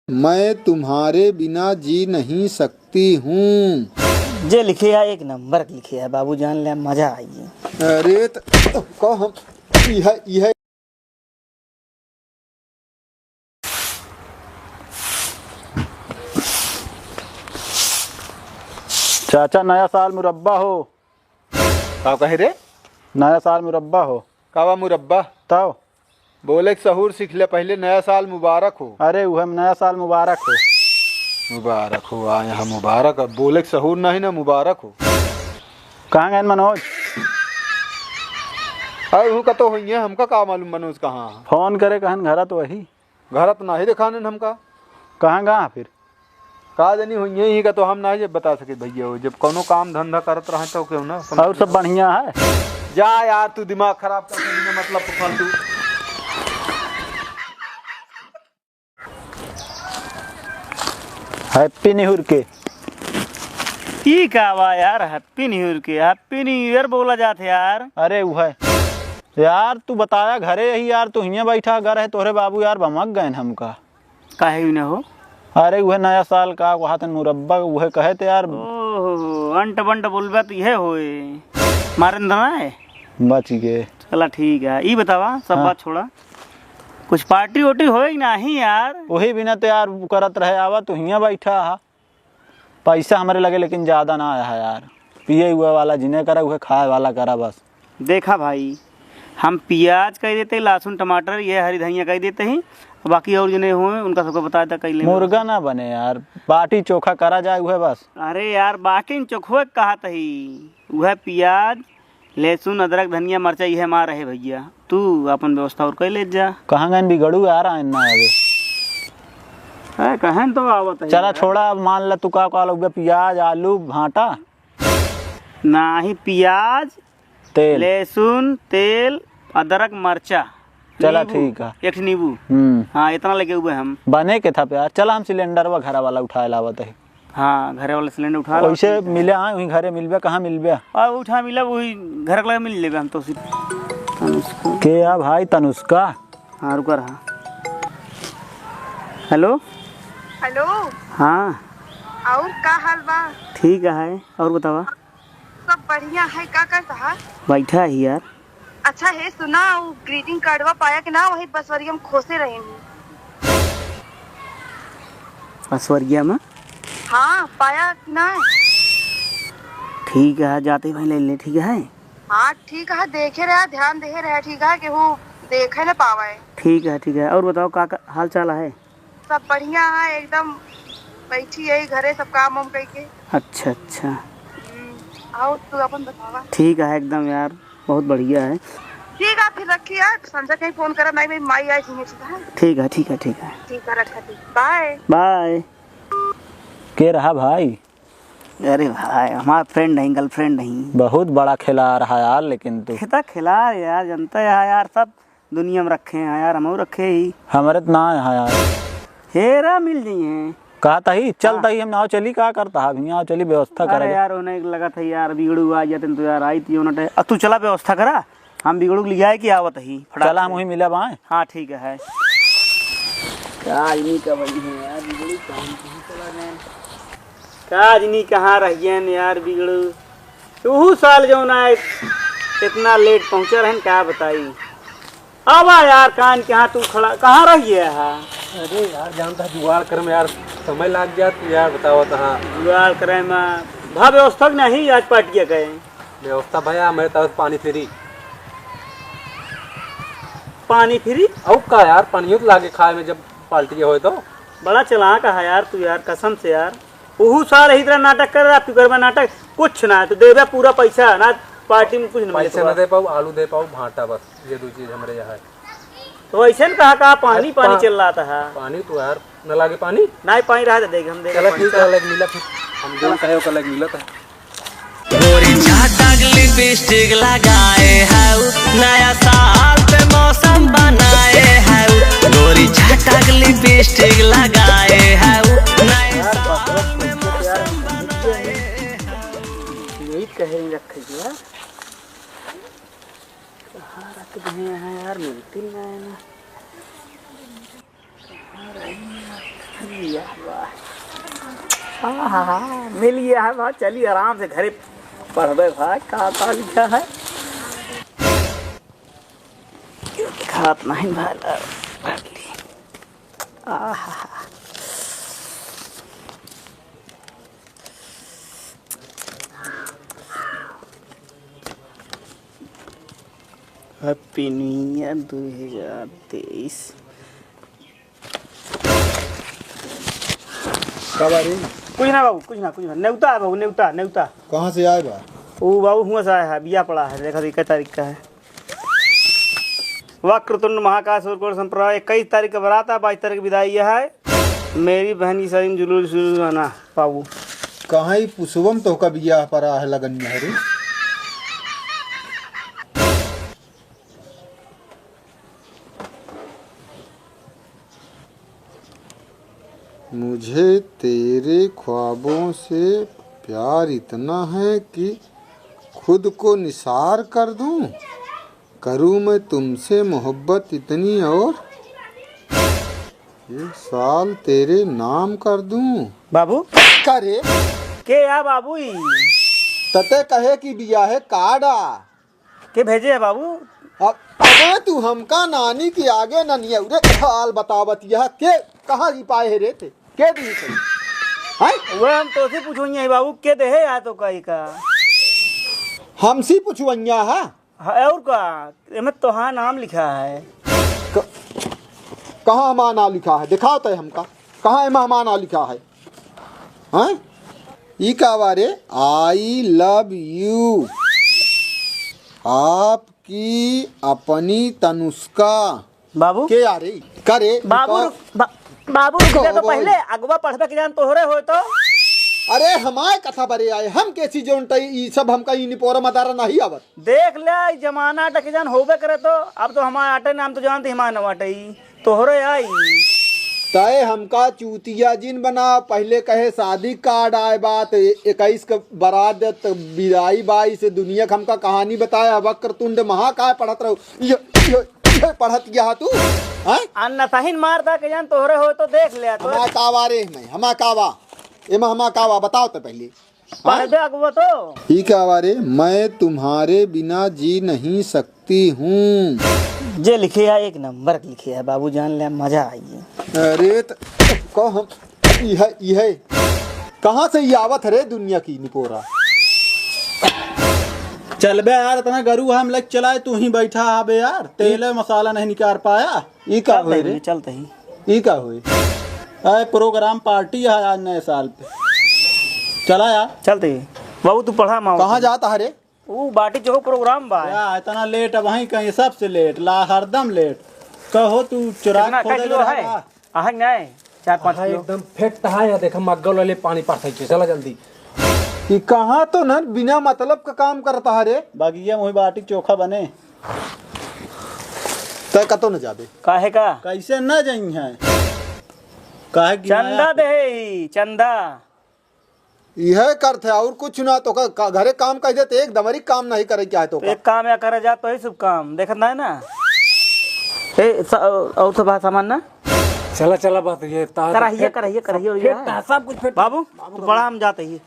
मैं तुम्हारे बिना जी नहीं सकती हूँ। जे लिखे है एक नंबर लिखे है बाबू जान ले मजा आई। अरे को हम यह चाचा नया साल मुरब्बा हो। का कहे रे? नया साल मुरब्बा हो। कावा मुरब्बा तब बोले सहूर सीख ले, पहले नया साल मुबारक हो। अरे वह नया साल मुबारक हो। मुबारक हो आए हम मुबारक, अब बोले सहूर नहीं ना मुबारक हो। कहाँ गए मनोज? अरे हूँ का तो हुई है, हमका का मालूम मनोज कहाँ है। फोन करे कहन घर तो वही घर तो नहीं दिखाने हमका। कहाँ गया फिर? का जनी हुई ही का तो हम नहीं जब बता सके भैया हो, जब कोनो काम धंधा करत रहे तो क्यों ना। और सब बढ़िया है? जा यार तू दिमाग खराब कर देना, मतलब फालतू। हैप्पी न्यू ईयर के ठीक है वाह यार, हैप्पी न्यू ईयर के हैप्पी न्यू ईयर बोला जाते यार। अरे वह यार तू बताया घरे यही यार, तू हियाँ बैठा घर है तोहरे बाबू यार बमक गए हमका। काहे भी ना हो। अरे वह नया साल का वहाँ तन मुरब्बा वह कहे थे यार। ओहो अंट बंट बोलबा तो यह होए मारे ना है। बच गए। चला ठीक है, ये बतावा सब बात छोड़ा, कुछ पार्टी वोटी होए कि नहीं यार? वही बिना तो यार करत रहे आवा, तू हियाँ बैठा हा। पैसा हमारे लगे लेकिन ज़्यादा ना आया है यार। पिए हुआ वाला जिन्हें करा वह खाए वाला करा बस। देखा भाई, हम प्याज कह देते, लहसुन टमाटर ये हरी धनिया कह देते हैं, बाकी और जिन्हें हुए उनका सबको बताया था कहीं मुर्गा ना बने यार, बाटी चोखा करा जाए वह बस। अरे यार बाटी चोखो कहा तही, वह प्याज लहसुन अदरक धनिया मरचा यह मार रहे भैया, तू अपन व्यवस्था और कर ले जा। कहाँ गए बिगड़ू यार आना अभी कहन तो आवत है। चला छोड़ा, अब मान ला तू का प्याज आलू भाटा नाही, प्याज तेल लहसुन तेल अदरक मरचा। चला ठीक है, एक नींबू। हाँ इतना लगे हुए हम बने के था प्यार। चला हम सिलेंडर व घर वाला उठाए लावत है। हाँ घरे वाला सिलेंडर उठा वैसे मिले हाँ वही घरे मिलबे, कहाँ मिलबे? और उठा मिला वही घर के लगे मिल लेबे हम तो के आ भाई तनुष्का। हाँ रुका रहा। Hello hello. हाँ और का हाल बा? ठीक है, और बतावा? सब बढ़िया है, का करता है? बैठा है यार। अच्छा है, सुना वो ग्रीटिंग कार्डवा पाया कि ना? वही बसवरिया में खोसे रहे हैं। बसवरिया में? हाँ पाया कि ना? ठीक है जाते भाई ले ले। ठीक है हाँ ठीक है, देखे रहा ध्यान दे रहा। ठीक है कि वो देखे न पावा है। ठीक है, और बताओ का हाल चाल है? सब बढ़िया है एकदम, बैठी है घरे सब काम वाम करके। अच्छा और तू अपन बतावा? ठीक है एकदम यार, बहुत बढ़िया है। ठीक है फिर रखिए, संजय कहीं फोन करा नहीं, मेरी माई आई थी। ठीक है ठीक है रखा, बाय बाय। के रहा भाई? अरे भाई हमारा फ्रेंड नहीं, गर्लफ्रेंड नहीं। बहुत बड़ा खिला रहा यार, लेकिन तू खेता खिला यार, जनता है यार, सब दुनिया में रखे हैं यार, हम रखे ही हमारे तो ना है यार। हेरा मिल जाइए कहता ही चलता ही हम नाव चली, का करता है भैया चली व्यवस्था अरे करे यार उन्हें लगा था यार बिगड़ू आ जाते तो यार आई थी उन्हें। अब तू चला व्यवस्था करा, हम बिगड़ू लिया है कि आवत ही चला हम वही मिला बाए। हाँ ठीक है। क्या आदमी का वही है यार, बिगड़ू कहाँ चला गए? क्या आदमी कहाँ रह गए यार बिगड़ू? तू साल जो ना इतना लेट पहुँचा रहे, क्या बताई? अब यार कान के यहाँ तू खड़ा कहाँ रह गया है? अरे यार जानता है जुगाड़ करे में यार समय लग गया, तो यार बताओ तो। हाँ जुगाड़ करे में भा व्यवस्था नहीं, आज पार्टिया गए व्यवस्था भैया मेरे तरफ पानी फ्री। पानी फ्री? और का यार पानियों तो लागे खाए में जब पार्टी हो तो। बड़ा चला कहा यार तू यार, कसम से यार। ओहू साल ही तरह नाटक कर रहा, फिकर में नाटक कुछ ना, तो देवे पूरा पैसा ना, पार्टी में कुछ नहीं। पैसे न दे पाऊ, आलू दे पाऊ, भाटा, बस ये दो चीज हमारे यहाँ है। तो ऐसे कहा पानी चल रहा था। पानी तो यार न लागे पानी नहीं पानी रहा था, देख हम देख। चलो ठीक है, अलग मिला फिर हम जो कहे अलग मिला था। गोरी झाटक लिपस्टिक लगाए है, नया साल पे मौसम बनाए है। गोरी झाटक लिपस्टिक लगाए है, नया साल में मौसम बनाए है। यही कहे रखे यार, कहाँ रख गए हैं यार, मिलती नहीं है ना। मिल गया है भाई, चलिए आराम से घरे पढ़बे भाई। का लिखा है खात नहीं भाई। Happy new year 2023। कब आ रही? कुछ ना बाबू, कुछ ना न्योता है बाबू, न्योता। कहाँ से आए बा? वो बाबू हुआ सा है, बिया पड़ा है, देखा 21 तारीख का है। वक्रतुंड महाकाय सूर्यकोटि संप्रभा 21 तारीख का बारात है, 22 तारीख विदाई है। मेरी बहन की शादी में जुलूस आना बाबू। कहाँ ही पुष्पम तो का बिया पड़ा है लगन में है रे? मुझे तेरे ख्वाबों से प्यार इतना है कि खुद को निसार कर दूं। करूं मैं तुमसे मोहब्बत इतनी और एक साल तेरे नाम कर दूं। बाबू करे के या बाबू तते कहे कि बिया है काड़ा के भेजे है बाबू। अबे तू हमका नानी के आगे न नहीं रे हाल बतावत यह के कहाँ ही पाए है रे थे के दी सही हैं? वो हम तो से पूछोइए बाबू के दे है या तो कहीं का हमसी पूछवैया है और का एमे तोहार नाम लिखा है। कहाँ हमारा नाम लिखा है? दिखाओ तो हमका कहाँ है हमारा नाम लिखा है? हैं? ई का बारे आई लव यू आपकी अपनी तनुष्का बाबू के आ रही करे बाबू तो पहले अगवा पढ़बे के जान तोहरे हो तो। अरे हमारे कथा बरे आए हम कैसी जो ई सब हमका ई निपोरा मदारा नहीं आवत। देख ले जमाना टके जान होबे करे तो अब तो हमारे आटे नाम तो जानते हमारे नवाटे तोहरे आई तय हमका चूतिया जिन बना पहले कहे शादी कार्ड आए बात 21 का बारात विदाई बाई से दुनिया का हमका कहानी बताया वक्रतुंड महाकाय पढ़त रहो ये पढ़त गया तू हैं? अन्ना सहीन मारता के जान तोहरे हो तो देख ले तो। हमा कावा रे मैं हमा कावा एमा हमा कावा बताओ तो पहले पढ़बे अगवा तो। ई कावा रे मैं तुम्हारे बिना जी नहीं सकती हूँ। जे लिखे है एक नंबर लिखे है बाबू, जान ले मजा आई। अरे को हम यह कहाँ से ये आवत रे दुनिया की निपोरा? चल बे यार, इतना गरू हम लग चलाए, तू ही बैठा आबे यार, तेल मसाला नहीं निकाल पाया। ई का होए रे? चलते ही ई का होए? अरे प्रोग्राम पार्टी है आज नए साल पे, चला यार चलते ही। बाबू तू पढ़ा माँ कहाँ जाता है रे? वो बाटी चौक प्रोग्राम बा। यार इतना लेट अब वहीं कहीं सबसे लेट ला हरदम लेट। कहो तू चुरा कितना खोदे किलो है? आहक नहीं 4-5 किलो एकदम फेट है देखा मग्गल वाले पानी पास चला जल्दी। कि कहाँ तो न बिना मतलब का काम करता है रे। बगिया मुही बाटी चोखा बने तय कतो न जाबे काहे का कैसे न जाई है? काहे चंदा दे चंदा यह करते और कुछ ना तो घरे काम कर देते एक दमरी काम नहीं करे क्या है तो एक काम या करे जा तो ही शुभ काम देखत ना है ना। और सब सामान ना चला बात ये कराइए सब कुछ फेट। बाबू तू बड़ा हम जाते ही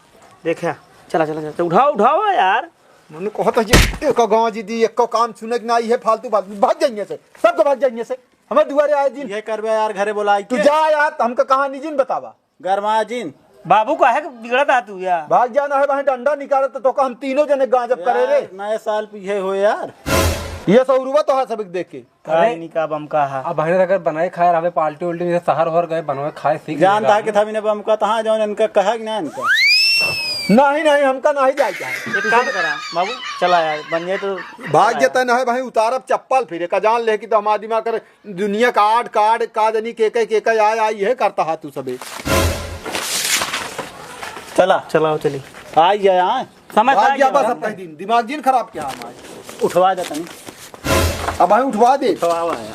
देखा। चला उठाओ यार। मैंने कहा था एक गाँव जी दी एक काम सुने ना है फालतू बात भाग जाइए से सबको भाग जाइए से हमें दुआरे आए जिन ये करबे यार, घरे बोलाई तू जा यार हमका कहानी जिन बतावा गरमा जिन बाबू का है बिगड़ता तू यार। भाग जाना है वहाँ डंडा निकाले तो हम तीनों जने गांजब करे रे। नए साल पीछे हो यार, ये सौरुआ तो है सब देख के नहीं का बम का है। अब बहने अगर बनाए खाए रहे पार्टी उल्टी में शहर और गए बनवाए खाए सीख जानता है कि था बिना बम का तहाँ जाओ इनका कहा कि ना इनका नहीं हमका नहीं जाए क्या एक काम करा बाबू चला यार बन जाए तो भाग जाता न है भाई उतारब चप्पल फिर का जान ले कि तो हमारा दिमाग कर दुनिया कार्ड का जनी के आया ये करता है तू सबे चलाओ चली आई जाए यहाँ समय भाग गया बस अपने दिन दिमाग जिन खराब किया हमारे उठवा जाता नहीं अब भाई उठवा दे उठवा आया।